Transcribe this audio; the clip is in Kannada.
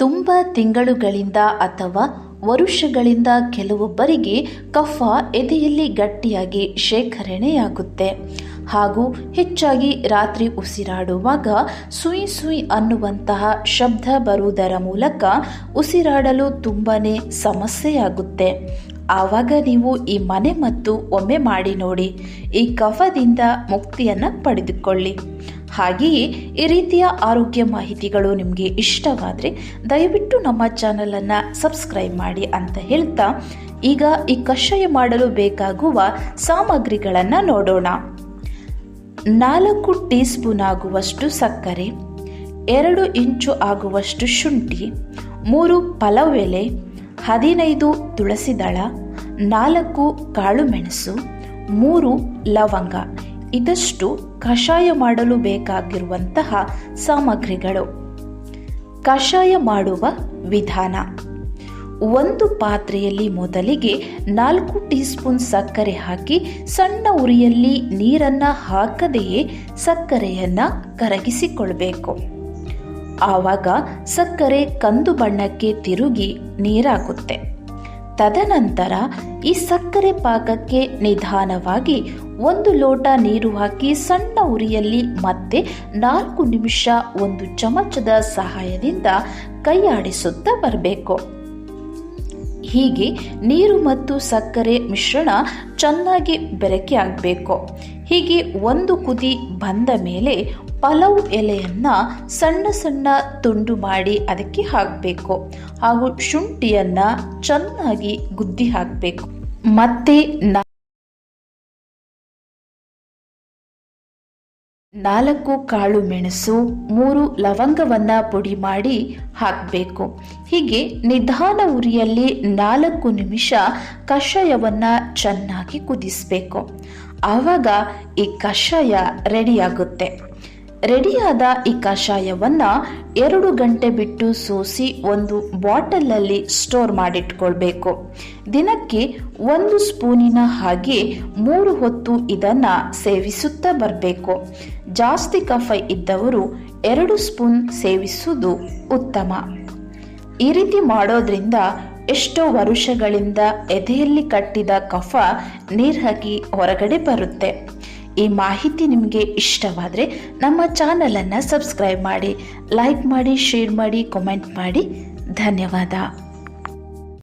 ತುಂಬ ತಿಂಗಳುಗಳಿಂದ ಅಥವಾ ವರುಷಗಳಿಂದ ಕೆಲವೊಬ್ಬರಿಗೆ ಕಫ ಎದೆಯಲ್ಲಿ ಗಟ್ಟಿಯಾಗಿ ಶೇಖರಣೆಯಾಗುತ್ತೆ ಹಾಗೂ ಹೆಚ್ಚಾಗಿ ರಾತ್ರಿ ಉಸಿರಾಡುವಾಗ ಸುಯ್ ಸುಯ್ ಅನ್ನುವಂತಹ ಶಬ್ದ ಬರುವುದರ ಮೂಲಕ ಉಸಿರಾಡಲು ತುಂಬಾನೇ ಸಮಸ್ಯೆಯಾಗುತ್ತೆ. ಆವಾಗ ನೀವು ಈ ಮನೆ ಮತ್ತು ಒಮ್ಮೆ ಮಾಡಿ ನೋಡಿ, ಈ ಕಫದಿಂದ ಮುಕ್ತಿಯನ್ನು ಪಡೆದುಕೊಳ್ಳಿ. ಹಾಗೆಯೇ ಈ ರೀತಿಯ ಆರೋಗ್ಯ ಮಾಹಿತಿಗಳು ನಿಮಗೆ ಇಷ್ಟವಾದರೆ ದಯವಿಟ್ಟು ನಮ್ಮ ಚಾನಲನ್ನು ಸಬ್ಸ್ಕ್ರೈಬ್ ಮಾಡಿ ಅಂತ ಹೇಳ್ತಾ, ಈಗ ಈ ಕಷಾಯ ಮಾಡಲು ಬೇಕಾಗುವ ಸಾಮಗ್ರಿಗಳನ್ನು ನೋಡೋಣ. 4 ಟೀ ಸ್ಪೂನ್ ಆಗುವಷ್ಟು ಸಕ್ಕರೆ, 2 ಇಂಚು ಆಗುವಷ್ಟು ಶುಂಠಿ, 3 ಪಲಾವ್ ಎಲೆ, 15 ತುಳಸಿ ದಳ, 4 ಕಾಳು ಮೆಣಸು, 3 ಲವಂಗ. ಇದಷ್ಟು ಕಷಾಯ ಮಾಡಲು ಬೇಕಾಗಿರುವಂತಹ ಸಾಮಗ್ರಿಗಳು. ಕಷಾಯ ಮಾಡುವ ವಿಧಾನ: ಒಂದು ಪಾತ್ರೆಯಲ್ಲಿ ಮೊದಲಿಗೆ 4 ಟೀ ಸ್ಪೂನ್ ಸಕ್ಕರೆ ಹಾಕಿ ಸಣ್ಣ ಉರಿಯಲ್ಲಿ ನೀರನ್ನು ಹಾಕದೆಯೇ ಸಕ್ಕರೆಯನ್ನು ಕರಗಿಸಿಕೊಳ್ಬೇಕು. ಆವಾಗ ಸಕ್ಕರೆ ಕಂದು ಬಣ್ಣಕ್ಕೆ ತಿರುಗಿ ನೀರಾಗುತ್ತೆ. ತದನಂತರ ಈ ಸಕ್ಕರೆ ಪಾಕಕ್ಕೆ ನಿಧಾನವಾಗಿ 1 ಲೋಟ ನೀರು ಹಾಕಿ ಸಣ್ಣ ಉರಿಯಲ್ಲಿ ಮತ್ತೆ 4 ನಿಮಿಷ ಒಂದು ಚಮಚದ ಸಹಾಯದಿಂದ ಕೈಯಾಡಿಸುತ್ತಾ ಬರಬೇಕು. ಹೀಗೆ ನೀರು ಮತ್ತು ಸಕ್ಕರೆ ಮಿಶ್ರಣ ಚೆನ್ನಾಗಿ ಬೆರಕೆ ಆಗಬೇಕು. ಹೀಗೆ 1 ಕುದಿ ಬಂದ ಮೇಲೆ ಪಲಾವ್ ಎಲೆಯನ್ನು ಸಣ್ಣ ಸಣ್ಣ ತುಂಡು ಮಾಡಿ ಅದಕ್ಕೆ ಹಾಕಬೇಕು ಹಾಗೂ ಶುಂಠಿಯನ್ನು ಚೆನ್ನಾಗಿ ಗುದ್ದಿ ಹಾಕಬೇಕು. ಮತ್ತೆ 4 ಕಾಳು ಮೆಣಸು, 3 ಲವಂಗವನ್ನು ಪುಡಿ ಮಾಡಿ ಹಾಕಬೇಕು. ಹೀಗೆ ನಿಧಾನ ಉರಿಯಲ್ಲಿ 4 ನಿಮಿಷ ಕಷಾಯವನ್ನು ಚೆನ್ನಾಗಿ ಕುದಿಸಬೇಕು. ಆವಾಗ ಈ ಕಷಾಯ ರೆಡಿಯಾಗುತ್ತೆ. ರೆಡಿಯಾದ ಈ ಕಷಾಯವನ್ನು 2 ಗಂಟೆ ಬಿಟ್ಟು ಸೋಸಿ ಒಂದು ಬಾಟಲಲ್ಲಿ ಸ್ಟೋರ್ ಮಾಡಿಟ್ಕೊಳ್ಬೇಕು. ದಿನಕ್ಕೆ 1 ಸ್ಪೂನಿನ ಹಾಗೆ 3 ಹೊತ್ತು ಇದನ್ನು ಸೇವಿಸುತ್ತಾ ಬರಬೇಕು. ಜಾಸ್ತಿ ಕಫ ಇದ್ದವರು 2 ಸ್ಪೂನ್ ಸೇವಿಸುವುದು ಉತ್ತಮ. ಈ ರೀತಿ ಮಾಡೋದ್ರಿಂದ ಎಷ್ಟೋ ವರುಷಗಳಿಂದ ಎದೆಯಲ್ಲಿ ಕಟ್ಟಿದ ಕಫ ನೀರಾಗಿ ಹೊರಗಡೆ ಬರುತ್ತೆ. ಈ ಮಾಹಿತಿ ನಿಮಗೆ ಇಷ್ಟವಾದರೆ ನಮ್ಮ ಚಾನಲನ್ನು ಸಬ್ಸ್ಕ್ರೈಬ್ ಮಾಡಿ, ಲೈಕ್ ಮಾಡಿ, ಶೇರ್ ಮಾಡಿ, ಕಾಮೆಂಟ್ ಮಾಡಿ. ಧನ್ಯವಾದ.